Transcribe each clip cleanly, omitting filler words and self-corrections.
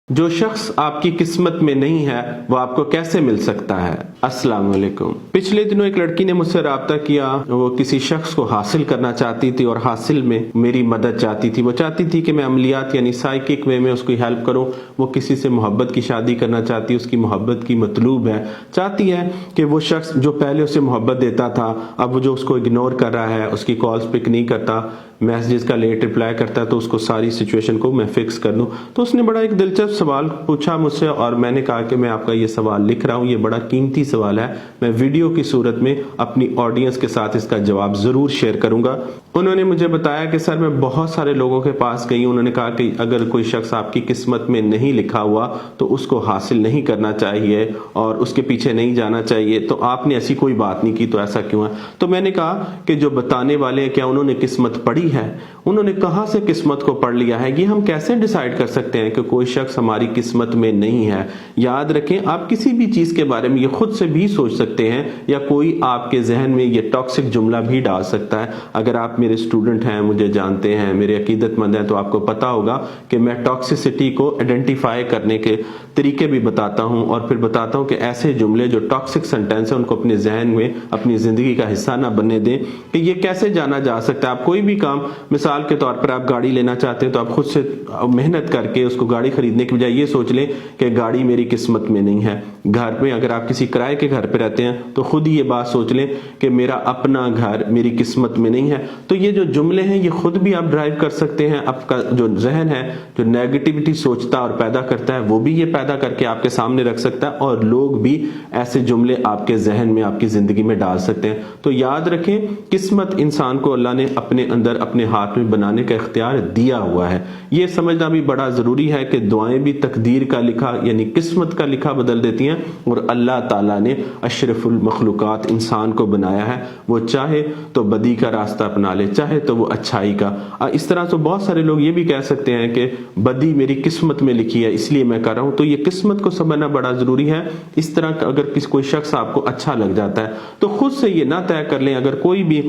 جو شخص آپ کی قسمت میں نہیں ہے وہ آپ کو کیسے مل سکتا ہے؟ السلام علیکم۔ پچھلے دنوں ایک لڑکی نے مجھ سے رابطہ کیا، وہ کسی شخص کو حاصل کرنا چاہتی تھی اور حاصل میں میری مدد چاہتی تھی۔ وہ چاہتی تھی کہ میں عملیات یعنی سائیکک وے میں اس کی ہیلپ کروں۔ وہ کسی سے محبت کی شادی کرنا چاہتی، اس کی محبت کی مطلوب ہے، چاہتی ہے کہ وہ شخص جو پہلے اسے محبت دیتا تھا اب وہ جو اس کو اگنور کر رہا ہے، اس کی کالز پک نہیں کرتا، میسیجز کا لیٹ رپلائی کرتا ہے، تو اس کو ساری سچویشن کو میں فکس کر دوں۔ تو اس نے بڑا ایک دلچسپ سوال پوچھا مجھ سے اور میں نے کہا کہ میں آپ کا یہ سوال لکھ رہا ہوں، یہ بڑا قیمتی سوال ہے، میں ویڈیو کی صورت میں اپنی آڈینس کے ساتھ اس کا جواب ضرور شیئر کروں گا۔ انہوں نے مجھے بتایا کہ سر میں بہت سارے لوگوں کے پاس گئی ہوں، انہوں نے کہا کہ اگر کوئی شخص آپ کی قسمت میں نہیں لکھا ہوا تو اس کو حاصل نہیں کرنا چاہیے اور اس کے پیچھے نہیں جانا چاہیے، تو آپ نے ایسی کوئی بات نہیں کی تو ایسا کیوں ہے؟ تو میں نے کہا کہ جو بتانے والے ہیں کیا انہوں نے قسمت پڑھی ہے؟ انہوں نے کہاں سے قسمت کو پڑھ لیا ہے؟ یہ ہم کیسے ڈیسائیڈ کر سکتے ہیں کہ کوئی شخص ہماری قسمت میں نہیں ہے؟ یاد رکھیں، آپ کسی بھی چیز کے بارے میں یہ خود سے بھی سوچ سکتے ہیں یا کوئی آپ کے ذہن میں یہ ٹاکسک جملہ بھی ڈال سکتا ہے۔ اگر آپ میرے اسٹوڈنٹ ہیں، مجھے جانتے ہیں، میرے عقیدت مند ہیں، تو آپ کو پتا ہوگا کہ میں ٹاکسیسٹی کو آئیڈینٹیفائی کرنے کے طریقے بھی بتاتا ہوں اور پھر بتاتا ہوں کہ ایسے جملے جو ٹاکسک سینٹینس ہیں ان کو اپنے ذہن میں اپنی زندگی کا حصہ نہ بننے دیں کہ یہ کیسے جانا جا سکتا ہے۔ آپ کوئی بھی کام، مثال کے طور پر آپ گاڑی لینا چاہتے ہیں تو آپ خود سے محنت کر کے اس کو گاڑی خریدنے کی بجائے یہ سوچ لیں کہ گاڑی میری قسمت میں نہیں ہے۔ گھر میں اگر آپ کسی کرائے کے گھر پہ رہتے ہیں تو خود ہی یہ بات سوچ لیں کہ میرا اپنا گھر میری قسمت میں نہیں ہے۔ تو یہ جو جملے ہیں یہ خود بھی آپ ڈرائیو کر سکتے ہیں، آپ کا جو ذہن ہے جو نیگیٹیوٹی سوچتا اور پیدا کرتا ہے وہ بھی یہ پیدا کر کے آپ کے سامنے رکھ سکتا ہے اور لوگ بھی ایسے جملے آپ کے ذہن میں آپ کی زندگی میں ڈال سکتے ہیں۔ تو یاد رکھیں، قسمت انسان کو اللہ نے اپنے اندر اپنے ہاتھ میں بنانے کا اختیار دیا ہوا ہے۔ یہ سمجھنا بھی بڑا ضروری ہے کہ دعائیں بھی تقدیر کا لکھا یعنی قسمت کا لکھا بدل دیتی ہیں، اور اللہ تعالیٰ نے اشرف المخلوقات انسان کو بنایا ہے، وہ چاہے تو بدی کا راستہ اپنا لے، چاہے تو وہ اچھائی کا۔ اس طرح تو بہت سارے لوگ یہ بھی کہہ سکتے ہیں کہ بدی میری قسمت میں لکھی ہے اس لیے میں کر رہا ہوں، تو یہ قسمت کو سمجھنا بڑا ضروری ہے۔ اس طرح اگر کوئی شخص آپ کو اچھا لگ جاتا ہے تو خود سے یہ نہ طے کر لیں، اگر کوئی بھی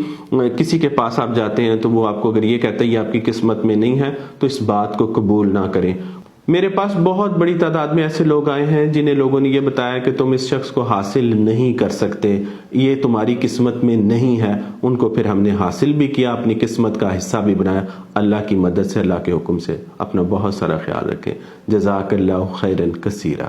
کسی کے پاس آپ جاتے ہیں تو وہ آپ کو اگر یہ کہتا ہے یہ آپ کی قسمت میں نہیں ہے تو اس بات کو قبول نہ کریں۔ میرے پاس بہت بڑی تعداد میں ایسے لوگ آئے ہیں جنہیں لوگوں نے یہ بتایا کہ تم اس شخص کو حاصل نہیں کر سکتے، یہ تمہاری قسمت میں نہیں ہے۔ ان کو پھر ہم نے حاصل بھی کیا، اپنی قسمت کا حصہ بھی بنایا، اللہ کی مدد سے، اللہ کے حکم سے۔ اپنا بہت سارا خیال رکھیں۔ جزاک اللہ خیرا کثیرا۔